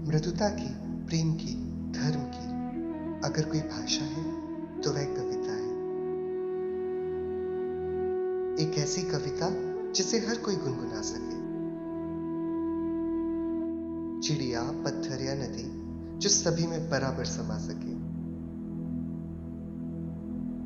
मृदुता की, प्रेम की, धर्म की अगर कोई भाषा है तो वह कविता है। एक ऐसी कविता जिसे हर कोई गुनगुना सके। चिड़िया, पत्थर या नदी जो सभी में बराबर समा सके।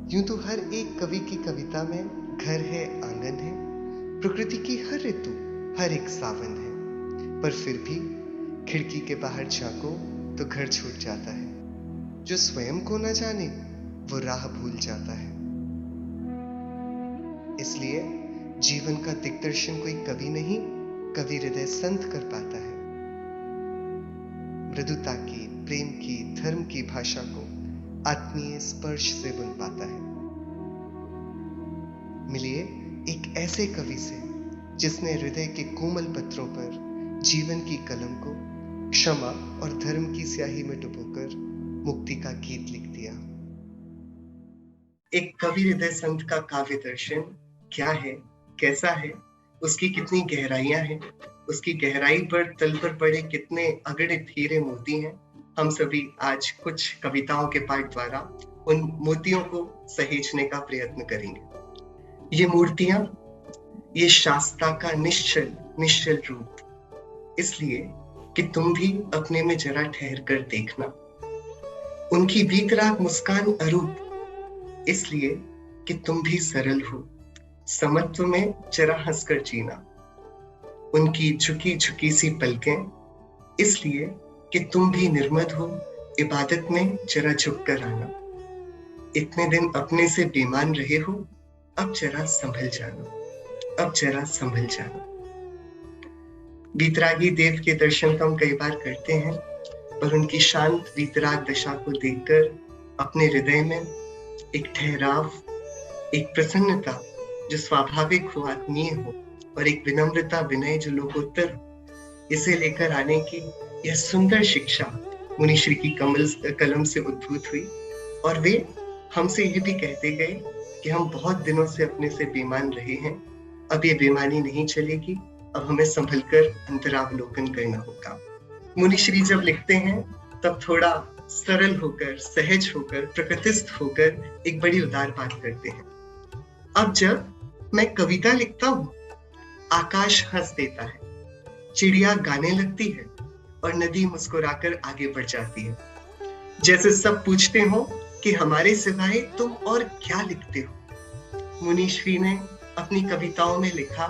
यूं तो हर एक कवि की कविता में घर है, आंगन है, प्रकृति की हर ऋतु, हर एक सावन है। पर फिर भी खिड़की के बाहर झांको तो घर छूट जाता है। जो स्वयं को न जाने वो राह भूल जाता है। इसलिए जीवन का दिग्दर्शन कोई कवि नहीं, कवि हृदय संत कर पाता है। मृदुता की, प्रेम की, धर्म की भाषा को आत्मीय स्पर्श से बुन पाता है। मिलिए एक ऐसे कवि से जिसने हृदय के कोमल पत्रों पर जीवन की कलम को क्षमा और धर्म की स्याही में डुबोकर मुक्ति का गीत लिख दिया। एक कवि हृदय संत का काव्य दर्शन क्या है, कैसा है, उसकी कितनी गहराइयां हैं, उसकी गहराई पर तल पर पड़े कितने अगणित हीरे मोती हैं। हम सभी आज कुछ कविताओं के पाठ द्वारा उन मोतियों को सहेजने का प्रयत्न करेंगे। ये मूर्तियां, ये शास्ता का निश्चल रूप, इसलिए कि तुम भी अपने में जरा ठहर कर देखना। उनकी वीतराग मुस्कान अरूप, इसलिए कि तुम भी सरल हो, समत्व में जरा हंसकर जीना। उनकी झुकी झुकी सी पलकें, इसलिए कि तुम भी निर्मद हो, इबादत में जरा झुक कर आना। इतने दिन अपने से बेईमान रहे हो, अब जरा संभल जाना, अब जरा संभल जाना। वीतरागी देव के दर्शन तो हम कई बार करते हैं, पर उनकी शांत वीतराग दशा को देखकर अपने हृदय में एक ठहराव, एक प्रसन्नता जो स्वाभाविक हो, आत्मीय हो, और एक विनम्रता, विनय जो लोकोत्तर, इसे लेकर आने की यह सुंदर शिक्षा मुनिश्री की कलम से उद्भूत हुई। और वे हमसे ये भी कहते गए कि हम बहुत दिनों से अपने से बेईमान रहे हैं, अब ये बेईमानी नहीं चलेगी, अब हमें संभलकर अंतरावलोकन करना होगा। मुनिश्री जब लिखते हैं तब थोड़ा सरल होकर, सहज होकर, प्रकृतिस्थ होकर एक बड़ी उदार बात करते हैं। अब जब मैं कविता लिखता हूं, आकाश हंस देता है, चिड़िया गाने लगती है और नदी मुस्कुराकर आगे बढ़ जाती है। जैसे सब पूछते हो कि हमारे सिवाय तुम और क्या लिखते हो। मुनिश्री ने अपनी कविताओं में लिखा,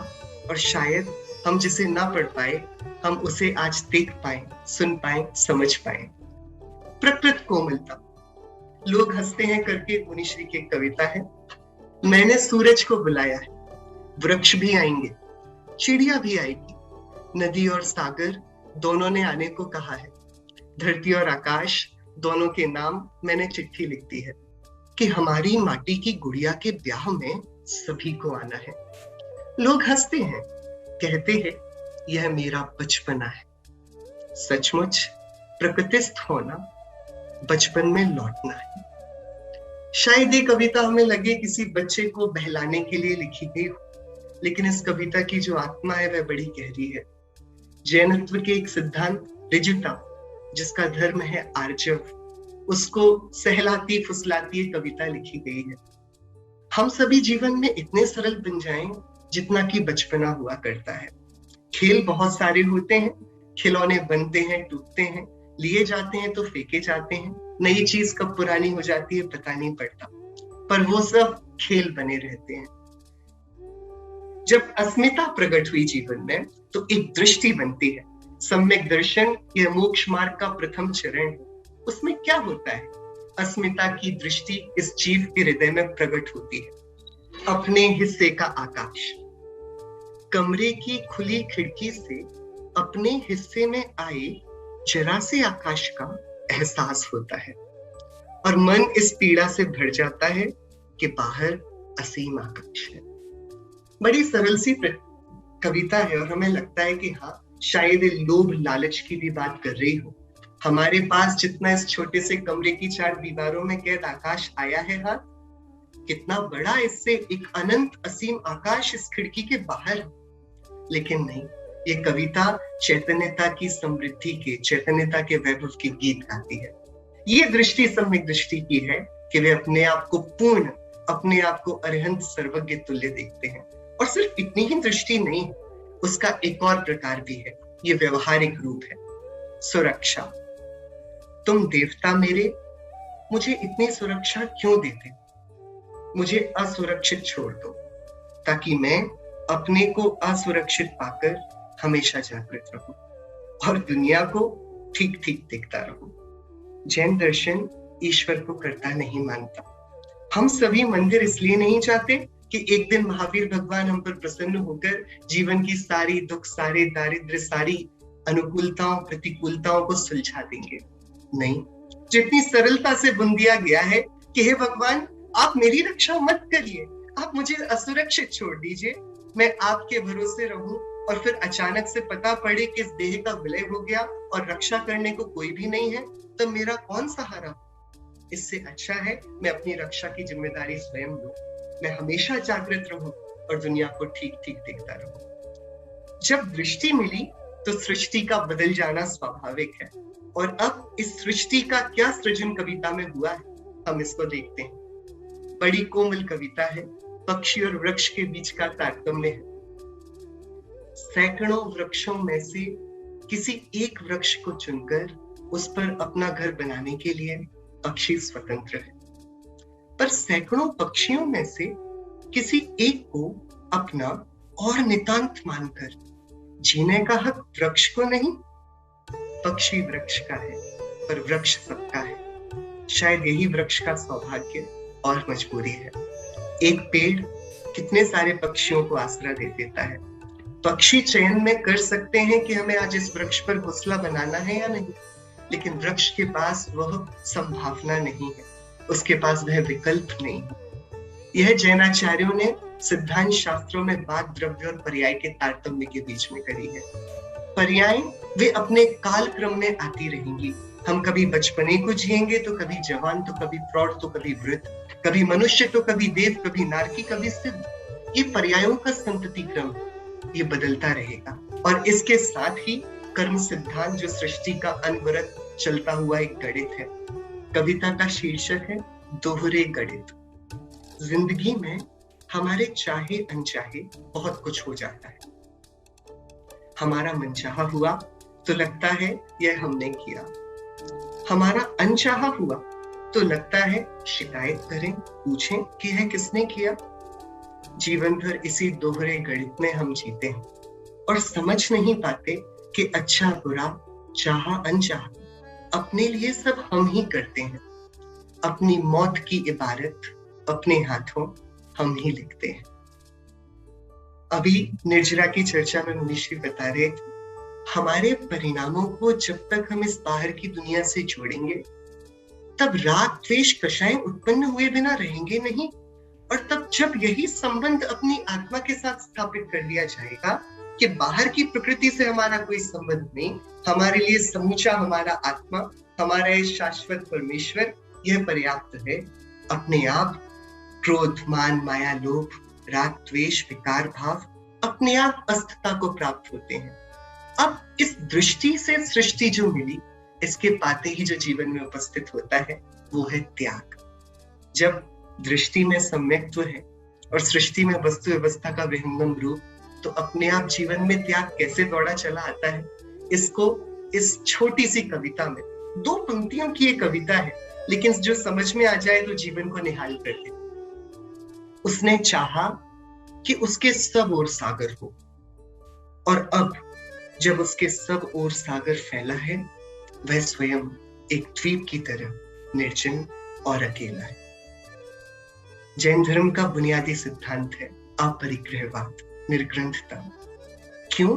और शायद हम जिसे ना पढ़ पाए, हम उसे आज देख पाए, सुन पाए, समझ पाए। प्रकृत कोमलता, लोग हंसते हैं करके मुनिश्री की कविता है। मैंने सूरज को बुलाया है, वृक्ष भी आएंगे, चिड़िया भी आएगी, नदी और सागर दोनों ने आने को कहा है। धरती और आकाश दोनों के नाम मैंने चिट्ठी लिख दी है कि हमारी माटी की गुड़िया के ब्याह में सभी को आना है। लोग हंसते हैं, कहते हैं यह मेरा बचपना है। सचमुच प्रकृतिस्थ होना बचपन में लौटना है। शायद ये कविता हमें लगे किसी बच्चे को बहलाने के लिए लिखी गई हो, लेकिन इस कविता की जो आत्मा है वह बड़ी गहरी है। जैनत्व के एक सिद्धांत ऋजुता, जिसका धर्म है आर्जव, उसको सहलाती फुसलाती कविता लिखी गई है। हम सभी जीवन में इतने सरल बन जाएं जितना कि बचपना हुआ करता है। खेल बहुत सारे होते हैं, खिलौने बनते हैं, टूटते हैं, लिए जाते हैं तो फेंके जाते हैं, नई चीज कब पुरानी हो जाती है पता नहीं पड़ता, पर वो सब खेल बने रहते हैं। जब अस्मिता प्रकट हुई जीवन में तो एक दृष्टि बनती है। सम्यक दर्शन यह मोक्ष मार्ग का प्रथम चरण है। उसमें क्या होता है? अस्मिता की दृष्टि इस जीव के हृदय में प्रकट होती है। अपने हिस्से का आकाश, कमरे की खुली खिड़की से अपने हिस्से में आए जरा से आकाश का एहसास होता है, और मन इस पीड़ा से भर जाता है कि बाहर असीम आकाश है। बड़ी सरल सी कविता है, और हमें लगता है कि हाँ, शायद लोभ लालच की भी बात कर रही हो। हमारे पास जितना इस छोटे से कमरे की 4 दीवारों में कैद आकाश आया है, हाथ कितना बड़ा इससे एक अनंत असीम आकाश इस खिड़की के बाहर है। लेकिन नहीं, ये कविता चैतन्यता की समृद्धि के, चैतन्यता के वैभव के गीत गाती है। ये दृष्टि सम्यक दृष्टि की है कि वे अपने आप को पूर्ण, अपने आप को अरिहंत सर्वज्ञ तुल्य देखते हैं। और सिर्फ इतनी ही दृष्टि नहीं, उसका एक और प्रकार भी है, ये व्यवहारिक रूप है, सुरक्षा। तुम देवता मेरे, मुझे इतनी सुरक्षा क्यों देते? मुझे असुरक्षित छोड़ दो, ताकि मैं अपने को असुरक्षित पाकर हमेशा जागृत रहूं और दुनिया को ठीक ठीक देखता रहूं। जैन दर्शन ईश्वर को कर्ता नहीं मानता। हम सभी मंदिर इसलिए नहीं जाते कि एक दिन महावीर भगवान हम पर प्रसन्न होकर जीवन की सारी दुख, सारे दारिद्र्य, सारी अनुकूलताओं, प्रतिकूलताओं को सुलझा देंगे। नहीं, जितनी सरलता से बुन दिया गया है कि हे भगवान, आप मेरी रक्षा मत करिए, आप मुझे असुरक्षित छोड़ दीजिए, मैं आपके भरोसे रहूं, और फिर अचानक से पता पड़े कि इस देह का विलय हो गया और रक्षा करने को कोई भी नहीं है, तो मेरा कौन सहारा? इससे अच्छा है मैं अपनी रक्षा की जिम्मेदारी स्वयं लूं, मैं हमेशा जागृत रहूं और दुनिया को ठीक ठीक देखता रहूं। जब दृष्टि मिली तो सृष्टि का बदल जाना स्वाभाविक है। और अब इस सृष्टि का क्या सृजन कविता में हुआ है, हम इसको देखते हैं। बड़ी कोमल कविता है, पक्षी और वृक्ष के बीच का तारतम्य है। सैकड़ों वृक्षों में से किसी एक वृक्ष को चुनकर उस पर अपना घर बनाने के लिए पक्षी स्वतंत्र है, पर सैकड़ों पक्षियों में से किसी एक को अपना और नितांत मानकर जीने का हक वृक्ष को नहीं, पक्षी वृक्ष का है पर वृक्ष सबका है। शायद यही वृक्ष का सौभाग्य और मजबूरी है। एक पेड़ कितने सारे पक्षियों को आसरा दे देता है। पक्षी चयन में कर सकते हैं कि हमें आज इस वृक्ष पर घोंसला बनाना है या नहीं, लेकिन वृक्ष के पास वह संभावना नहीं है, उसके पास वह विकल्प नहीं है। यह जैनाचार्यों ने सिद्धांत शास्त्रों में बात, द्रव्य और पर्याय के तारतम्य के बीच में करी है। पर्याय वे अपने काल क्रम में आती रहेंगी। हम कभी बचपने को जिएंगे तो कभी जवान, तो कभी प्रौढ़, तो कभी वृद्ध, कभी मनुष्य तो कभी देव, कभी नारकी, कभी सिद्ध। ये पर्यायों का संतति क्रम, ये बदलता रहेगा। और इसके साथ ही कर्म सिद्धांत, जो सृष्टि का अनवरत चलता हुआ एक गणित है। कविता का शीर्षक है दोहरे गणित। जिंदगी में हमारे चाहे अनचाहे बहुत कुछ हो जाता है। हमारा मनचाहा हुआ तो लगता है यह हमने किया, हमारा अनचाहा हुआ तो लगता है शिकायत करें, पूछें कि यह किसने किया। जीवन भर इसी दोहरे गणित में हम जीते हैं और समझ नहीं पाते कि अच्छा बुरा, चाहा अनचाहा, अपने लिए सब हम ही करते हैं। अपनी मौत की इबारत अपने हाथों हम ही लिखते हैं। अभी निर्जरा की चर्चा में मुनिश्री बता रहे थे, हमारे परिणामों को जब तक हम इस बाहर की दुनिया से जोड़ेंगे तब राग द्वेष कषाय उत्पन्न हुए बिना रहेंगे नहीं। और तब जब यही संबंध अपनी आत्मा के साथ स्थापित कर दिया जाएगा कि बाहर की प्रकृति से हमारा कोई संबंध नहीं, हमारे लिए समूचा हमारा आत्मा, हमारा शाश्वत परमेश्वर, यह पर्याप्त है। अपने आप क्रोध, मान, माया, लोभ, राग, द्वेष, विकार भाव अपने आप अस्थता को प्राप्त होते हैं। अब इस दृष्टि से सृष्टि जो मिली, इसके पाते ही जो जीवन में उपस्थित होता है वो है त्याग। जब दृष्टि में सम्यक्त्व है और सृष्टि में वस्तु व्यवस्था का विहंगम रूप, तो अपने आप जीवन में त्याग कैसे दौड़ा चला आता है, इसको इस छोटी सी कविता में, 2 पंक्तियों की ये कविता है, लेकिन जो समझ में आ जाए तो जीवन को निहाल कर दे। उसने चाहा कि उसके सब ओर सागर हो, और अब जब उसके सब ओर सागर फैला है, वह स्वयं एक द्वीप की तरह निर्जन और अकेला है। जैन धर्म का बुनियादी सिद्धांत है अपरिग्रहवाद, निर्ग्रंथता। क्यों?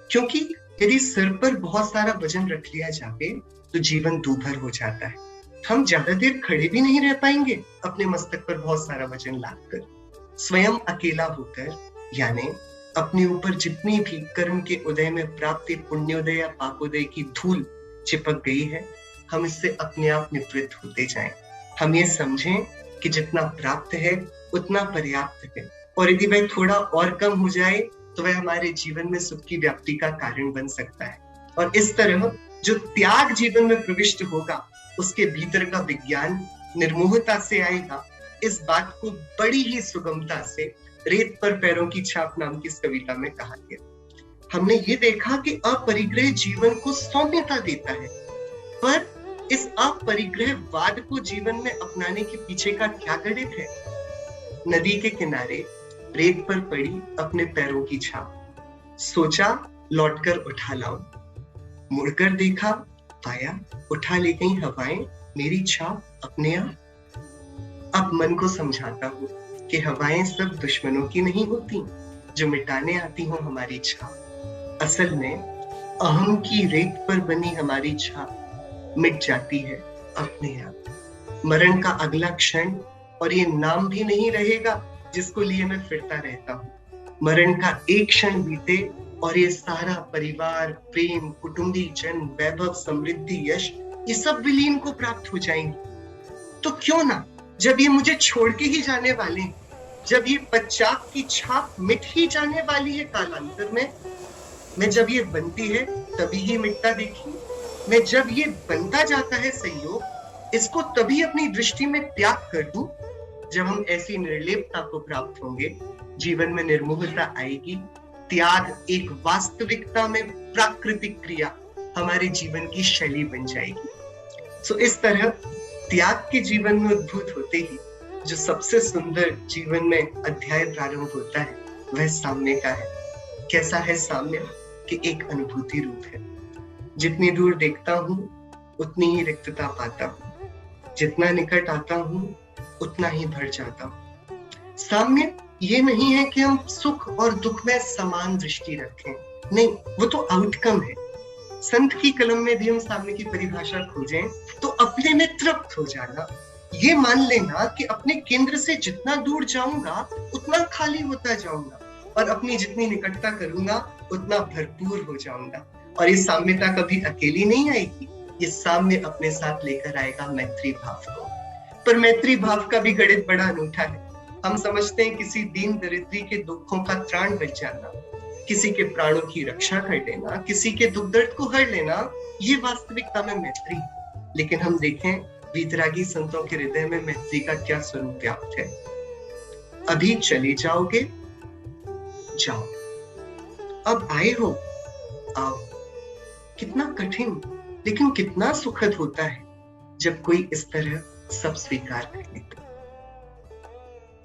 क्योंकि यदि सिर पर बहुत सारा वजन रख लिया जाए तो जीवन दूभर हो जाता है। हम ज्यादा देर खड़े भी नहीं रह पाएंगे अपने मस्तक पर बहुत सारा वजन लादकर। स्वयं अकेला होकर, यानी अपने ऊपर जितनी भी कर्म के उदय में प्राप्त पुण्योदय या पापोदय की धूल चिपक गई है, हम इससे अपने आप निवृत्त होते जाएं। हम ये समझें कि जितना प्राप्त है उतना पर्याप्त है, और यदि वह थोड़ा और कम हो जाए तो वह हमारे जीवन में सुख की व्याप्ति का कारण बन सकता है। और इस तरह जो त्याग जीवन में प्रविष्ट होगा उसके भीतर का विज्ञान निर्मोहता से आएगा। इस बात को बड़ी ही सुगमता से रेत पर पैरों की छाप नाम की इस कविता में कहा गया। हमने ये देखा कि अपरिग्रह जीवन को सौम्यता देता है, पर इस अपरिग्रहवाद को जीवन में अपनाने के पीछे का क्या गणित है? नदी के किनारे रेत पर पड़ी अपने पैरों की छाप, सोचा लौटकर उठा लाऊं, मुड़कर देखा पाया उठा ले गई हवाएं मेरी छाप अपने आप। अब मन को समझाता हूँ कि हवाएं सब दुश्मनों की नहीं होती जो मिटाने आती हो हमारी छाप। असल में अहम की रेत पर बनी हमारी छाप मिट जाती है अपने आप। मरण का अगला क्षण और ये नाम भी नहीं रहेगा जिसको लिए मैं फिरता रहता हूँ। मरण का एक क्षण बीते और ये सारा परिवार, प्रेम, कुटुंबी जन, वैभव, समृद्धि, यश, ये सब विलीन को प्राप्त हो जाएंगे। तो क्यों ना, जब ये मुझे छोड़ के ही जाने वाले हैं, जब ये पश्चात की छाप मिट ही जाने वाली है कालांतर में, मैं जब ये बनती है तभी ही मिटता देखी, मैं जब ये बनता जाता है संयोग, इसको तभी अपनी दृष्टि में त्याग कर दूं। जब हम ऐसी निर्लेपता को प्राप्त होंगे, जीवन में निर्मोहता आएगी, त्याग एक वास्तविकता में प्राकृतिक क्रिया हमारे जीवन की शैली बन जाएगी। इस तरह त्याग के जीवन में उद्भूत होते ही जो सबसे सुंदर जीवन में अध्याय प्रारंभ होता है वह साम्य का है। कैसा है साम्य? कि एक अनुभूति रूप है। जितनी दूर देखता हूँ उतनी ही रिक्तता पाता हूँ, जितना निकट आता हूँ उतना ही भर जाता हूँ। साम्य ये नहीं है कि हम सुख और दुख में समान दृष्टि रखें, नहीं, वो तो आउटकम है। संत की कलम में भी हम साम्य की परिभाषा खोजें तो अपने में तृप्त हो जाना, ये मान लेना कि अपने केंद्र से जितना दूर जाऊंगा उतना खाली होता जाऊंगा और अपनी जितनी निकटता करूंगा उतना भरपूर हो जाऊंगा। और ये साम्यता कभी अकेली नहीं आएगी, ये साम्य अपने साथ लेकर आएगा मैत्री भाव को। पर मैत्री भाव का भी गणित बड़ा अनूठा है। हम समझते हैं किसी दीन दरिद्री के दुखों का त्राण बच जाना, किसी के प्राणों की रक्षा कर लेना, किसी के दुख दर्द को हर लेना, ये वास्तविकता में मैत्री। लेकिन हम देखें वीतरागी संतों के हृदय में मैत्री का क्या स्वरूप व्याप्त है। अभी चले जाओगे, जाओ, अब आए हो, आओ। कितना कठिन लेकिन कितना सुखद होता है जब कोई इस तरह सब स्वीकार कर लेता।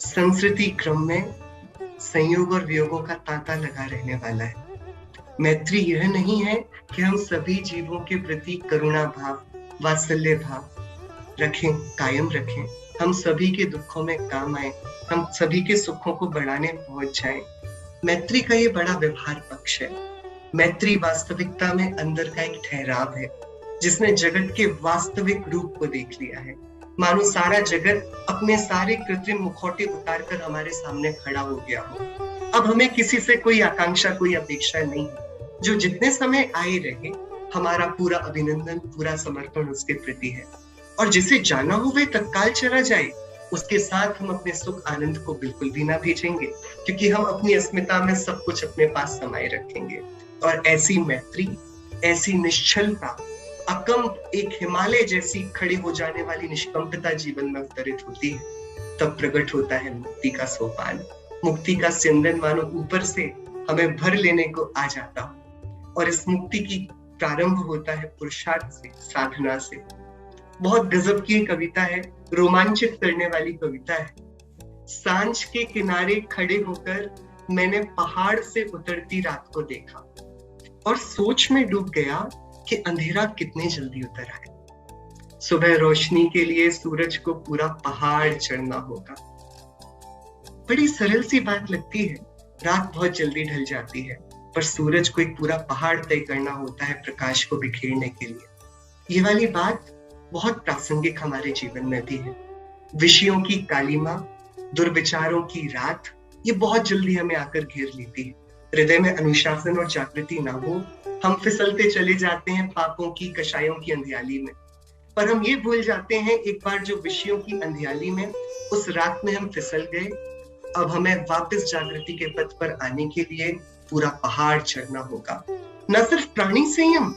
संस्कृति क्रम में संयोग और वियोगों का तांता लगा रहने वाला है। मैत्री यह नहीं है कि हम सभी जीवों के प्रति करुणा भाव, वात्सल्य भाव रखें, कायम रखें, हम सभी के दुखों में काम आए, हम सभी के सुखों को बढ़ाने पहुंच जाएं। मैत्री का ये बड़ा व्यवहार पक्ष है। मैत्री वास्तविकता में अंदर का एक ठहराव है जिसने जगत के वास्तविक रूप को देख लिया है। मानो सारा जगत अपने सारे कृत्रिम मुखौटे उतार कर हमारे सामने खड़ा हो गया हो। अब हमें किसी से कोई आकांक्षा, कोई अपेक्षा नहीं। जो जितने समय आए रहे, हमारा पूरा अभिनंदन, पूरा समर्पण उसके प्रति है। और जिसे जाना हो वह तत्काल चला जाए, उसके साथ हम अपने सुख आनंद को बिल्कुल भी ना भेजेंगे, क्योंकि हम अपनी अस्मिता में सब कुछ अपने पास समाये रखेंगे। और ऐसी मैत्री, ऐसी निश्चलता, अकंप, एक हिमालय जैसी खड़ी हो जाने वाली निष्कंपता जीवन में अवतरित होती है। तब प्रकट होता है मुक्ति का सोपान, मुक्ति का सिंदन मानो ऊपर से हमें भर लेने को आ जाता हो। और इस मुक्ति की प्रारंभ होता है पुरुषार्थ से, साधना से। बहुत गजब की कविता है, रोमांचित करने वाली कविता है। सांझ के किनारे खड़े होकर मैंने पहाड़ से उतरती रात को देखा और सोच में डूब गया कि अंधेरा कितने जल्दी उतर आए। सुबह रोशनी के लिए सूरज को पूरा पहाड़ चढ़ना होगा। बड़ी सरल सी बात लगती है, रात बहुत जल्दी ढल जाती है, पर सूरज को एक पूरा पहाड़ तय करना होता है प्रकाश को बिखेरने के लिए। ये वाली बात बहुत प्रासंगिक हमारे जीवन में भी है। विषयों की कालीमा, दुर्विचारों की रात, ये बहुत जल्दी हमें आकर घेर लेती है। हृदय में अनुशासन और जागृति ना हो, हम फिसलते चले जाते हैं पापों की, कषायों की अंधियाली में। पर हम ये भूल जाते हैं, एक बार जो विषयों की अंधियाली में, उस रात में हम फिसल गए, अब हमें वापस जागृति के पथ पर आने के लिए पूरा पहाड़ चढ़ना होगा। न सिर्फ प्राणी संयम,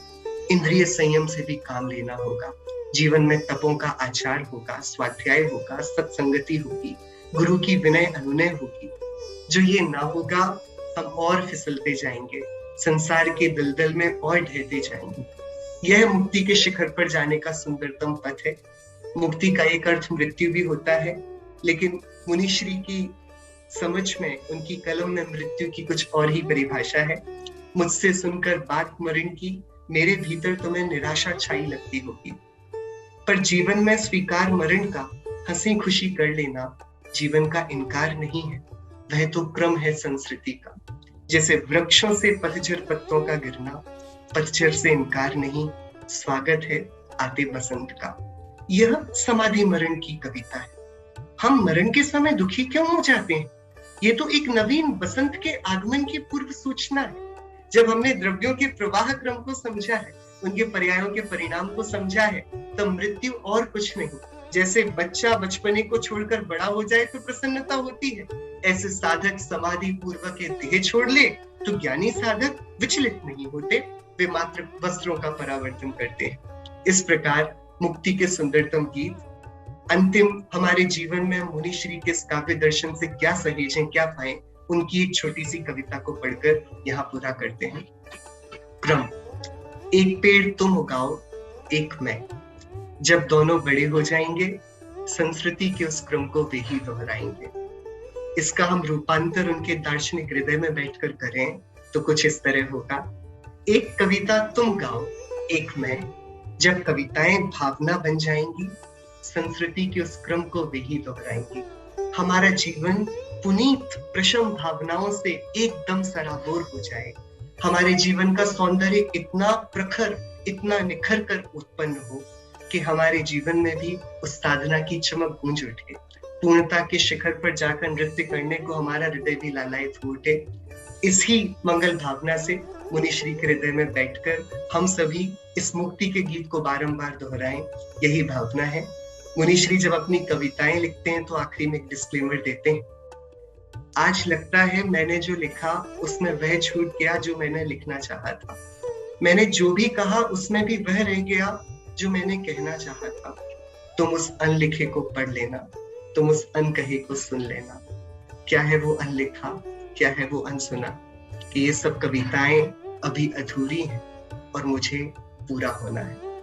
इंद्रिय संयम से भी काम लेना होगा। जीवन में तपों का आचार होगा, स्वाध्याय होगा, सत्संगति होगी, गुरु की विनय अनुनय होगी। जो ये ना होगा, हम और फिसलते जाएंगे, संसार के दलदल में और ढहते जाएंगे। यह मुक्ति के शिखर पर जाने का सुंदरतम पथ है। मुक्ति का एक अर्थ मृत्यु भी होता है, लेकिन मुनिश्री की समझ में, उनकी कलम में मृत्यु की कुछ और ही परिभाषा है। मुझसे सुनकर बात मरण की, मेरे भीतर तुम्हें निराशा छाई लगती होगी, पर जीवन में स्वीकार मरण का हंसी खुशी कर लेना जीवन का इनकार नहीं है, वह तो क्रम है संस्कृति का। जैसे वृक्षों से पतझड़ पत्तों का गिरना, पतझड़ से इनकार नहीं, स्वागत है आते बसंत का। यह समाधि मरण की कविता है। हम मरण के समय दुखी क्यों हो जाते हैं? ये तो एक नवीन बसंत के आगमन की पूर्व सूचना है। जब हमने द्रव्यों के प्रवाह क्रम को समझा है, उनके पर्यायों के परिणाम को समझा है, तब मृत्यु और कुछ नहीं। जैसे बच्चा बचपने को छोड़कर बड़ा हो जाए तो प्रसन्नता होती है, ऐसे साधक समाधि पूर्वक के देह छोड़ ले तो ज्ञानी साधक विचलित नहीं होते, वे मात्र वस्त्रों का परावर्तन करते हैं। इस प्रकार मुक्ति के सुंदरतम गीत अंतिम हमारे जीवन में मुनिश्री के काव्य दर्शन से क्या सहेजें, क्या पाएं, उनकी एक छोटी सी कविता को पढ़कर यहाँ पूरा करते हैं। क्रम। एक पेड़ तुम उगाओ, एक मैं, जब दोनों बड़े हो जाएंगे, संस्कृति के उस क्रम को वे ही दोहराएंगे। इसका हम रूपांतर उनके दार्शनिक हृदय में बैठकर करें तो कुछ इस तरह होगा। एक कविता तुम गाओ, एक मैं, जब कविताएं भावना बन जाएंगी, संस्कृति के उस क्रम को वे ही दोहराएंगी। हमारा जीवन पुनीत प्रशम भावनाओं से एकदम सराबोर हो जाए। हमारे जीवन का सौंदर्य इतना प्रखर, इतना निखर कर उत्पन्न हो कि हमारे जीवन में भी उस साधना की चमक गूंज उठे। पूर्णता के शिखर पर जाकर नृत्य करने को हमारा हृदय भी लालायित हो उठे। इसी मंगल भावना से मुनिश्री के हृदय में बैठकर हम सभी इस मुक्ति के गीत को बारंबार दोहराएं, यही भावना है। मुनिश्री जब अपनी कविताएं लिखते हैं तो आखिरी में एक डिस्क्लेमर देते हैं, आज लगता है मैंने जो लिखा उसमें वह छूट गया जो मैंने लिखना चाहा था। मैंने जो भी कहा उसमें भी वह रह गया जो मैंने कहना चाहा था। तुम उस अनलिखे को पढ़ लेना, तुम उस अनकहे को सुन लेना। क्या है वो अनलिखा, क्या है वो अनसुना, कि ये सब कविताएं अभी अधूरी हैं और मुझे पूरा होना है।